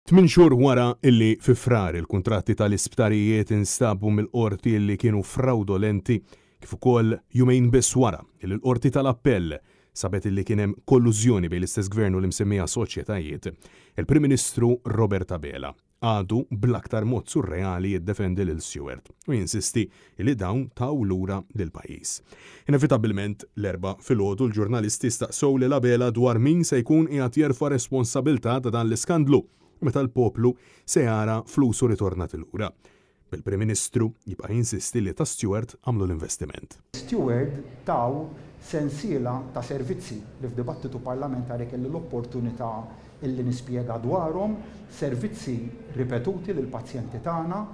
8 xhur wara illi fi frar il-kuntratti tal-isptarijiet instabu mill-qorti illi kienu fraudolenti kif ukoll jumejn biss wara illi l-qorti tal-appell sabet illi kien hemm kollużjoni bejn l-istess gvern u l-imsemmija soċjetajiet, il-Prim Ministru Robert Abela għadu bl-aktar mod surreali jiddefendi lil Stewart u jinsisti li dawn taw lura lill-pajjiż. Inevitabilment l-erba' filgħodu l-ġurnalisti staqsew lil Abela dwar min se jkun qiegħed jerfa' responsabbiltà ta' dan l-iskandlu meta l-poplu se jara flusu ritornat lura. Bil-Prim Ministru jibqa' jinsisti li ta' Stewart għamlu l-investiment. Stewart taw sensiela ta' servizzi li f'dibattitu parlamentari kelli l-opportunità illi nispjega dwarhom, servizzi ripetuti lil pazjenti tagħna,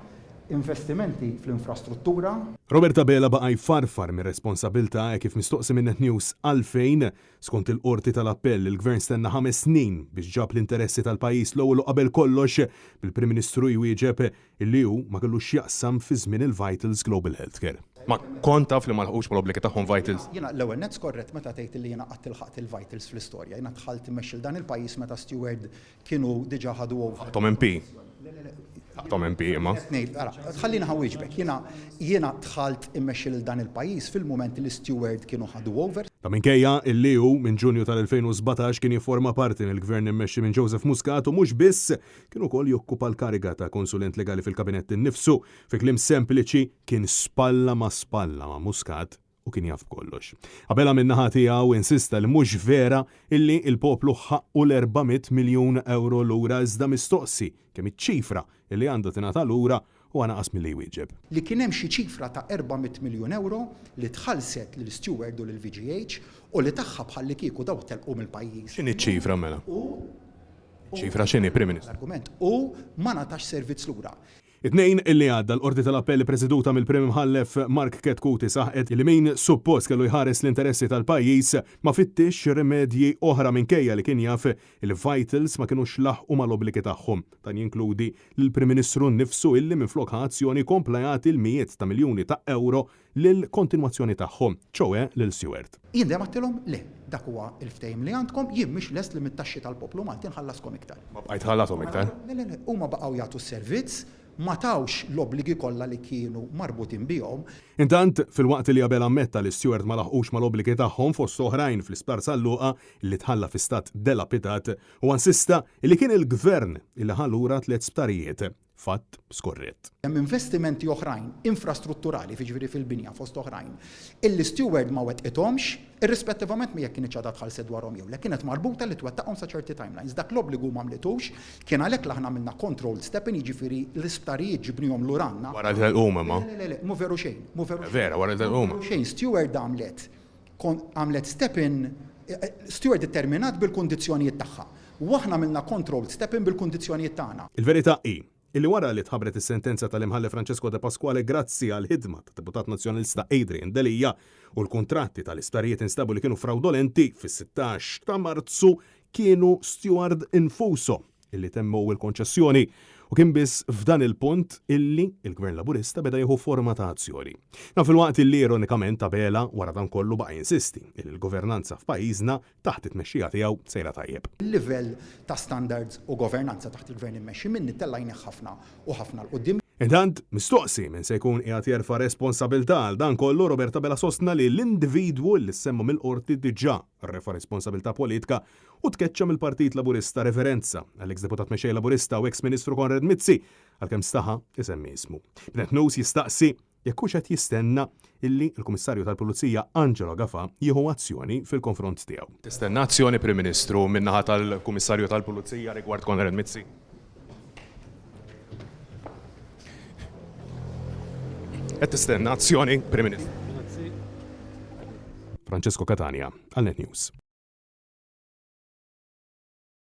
investimenti fl-infrastruttura. Robert Abela baqa' jfarfar mir-responsabbiltà kif mistoqsi minn Net News għalfejn skont il-qorti tal-appell il-Gvern stenna 5 snin biex ġab l-interessi tal-pajjiż l-ewwel qabel kollox bil-Prim Ministru jwieġeb illi hu ma kellux jaqsam fi żmien il-Vitals Global Healthcare. Ma kont taf li ma lħqux mal-obbligi tagħhom Vitals. Jiena l-ewwel net skorrett meta tgħid li jiena qatt ilħaqt il-Vitals fl-istorja. Jiena dħalt immexxil dan il-pajjiż meta Stewart kienu diġà ħadu over. Tom MP. Tom MP imma. Ħallina ħawieġbek, jiena dħalt immexxil dan il-pajjiż fil-mument li Stewart kienu ħadu over. Ta' minkejja illi hu minn Ġunju tal-2017 kien jifforma parti mill-Gvern immexxi minn Joseph Muscat u mhux biss kien ukoll jokkupa l-kariga ta' konsulent legali fil-kabinett innifsu fi kliem sempliċi kien spalla ma' Muscat u kien jaf kollox. Abela min-naħa tiegħu insista li mhux vera illi il-poplu ħaqqu l-400 miljun euro lura iżda mistoqsi kemm iċ-ċifra illi għandha tingħata lura u għanaqas milli jwieġeb. Li kien hemm xi ċifra ta' 400 miljun euro li tħallset lil Stewart u lil VGH u li tagħha bħalli kieku daw telqu mill-pajjiż. X'inhi ċifra mela? ċifra x'inhi Prim Ministru? Argument u ma natax servizz lura. It-tnejn illi għadda l-qorti tal-appell preżeduta mill-Prim Mħallef Mark Ketkuti saħqet li min suppost kellu jħares l-interessi tal-pajjiż ma fittix rimedji oħra minkejja li kien jaf il-Vitals ma kinux laħqu mal-obbligi tagħhom. Dan jinkludi l-Prim Ministru nnifsu illi minflok azzjoni kompla jagħti l-mijiet ta' miljuni ta' euro lil kontinwazzjoni tagħhom, ċoe lil Stewart. Jien dejjem għattilhom le, dak huwa l-ftehim li għandkom, jien mhix lest li mit-taxxi tal-poplu Malti nħallaskom iktar. Ma bqajt ħallathom iktar? Le, huma baqgħu jagħtu s-servizz ma tawx l-obbligi kollha li kienu marbutin bihom. Intant, fil-waqt li Abela ammetta li Stewart ma laħqux mal-obbligi tagħhom fost oħrajn fl-isptar Salluqa li tħalla fi stat delapitat u insista li kien il-gvern illi ħallura 3 sptarijiet. Fatt skorrett. Hemm investimenti oħrajn, infrastrutturali fiġifieri fil-binja fost oħrajn, illi Stewart ma wettqithomx, irrispettivament mi jekk kien iċċada tħallset dwarhom jew le kienet marbuta li twettaqhom sa ċerti timelines. Dak l-obbligu m'għamlitux, kien għalhekk aħna minna controlled step jiġifieri l-isptarijiet ġibnihom luranna. Wara l-huma ma. Le, mu veru xejn, mu veru. Vera, wara l-huma. Xejn Stewart għamlet step in, Stewart determinat bil-kundizzjonijiet tagħha. U aħna minna controlled step in bil-kundizzjonijiet tagħna. Il-verità hi illi wara li tħabbret is-sentenza tal-imħallef Francesco De Pasquale grazzi għal ħidma ta' deputat nazzjonalista Adrian Delija u l-kuntratti tal-isptarijiet instabu li kienu fraudolenti fis-16 ta' Marzu kienu Stewart infuso illi temmu il-konċessjoni u kien biss f'dan il-punt illi il-Gvern Laburista beda jieħu forma ta' azzjoni. Na fil-waqt illi ironikament Abela wara dan kollu baqa' jinsisti illi l-governanza f'pajjiżna taħt it-tmexxija tiegħu sejra tajjeb. Il-livell ta' standards u governanza taħt il-Gvern immexxi minni tellajni ħafna u ħafna l-qudiem. Intant, mistoqsi minn se jkun qiegħed jerfa' responsabilità għal dan kollu Robert Abela sostna li l-individwu li semmu mill-qorti diġà refa' responsabilità politika u tkeċċa mill-Partit Laburista referenza għall-eks deputat mexej Laburista u eks Ministru Konrad Mizzi għalkemm staħa isemmi ismu. Net News jistaqsi jekk hux qed jistenna illi l-Kummissarju tal-Pulizija Angelo Gafa jieħu azzjoni fil-konfront tiegħu. Tistenna azzjoni Prim Ministru min-naħa tal-Kummissarju tal-Pulizija rigward Konrad Mizzi? Qed tistenna azzjoni Prim Ministru. Francesco Catania, għal Net News.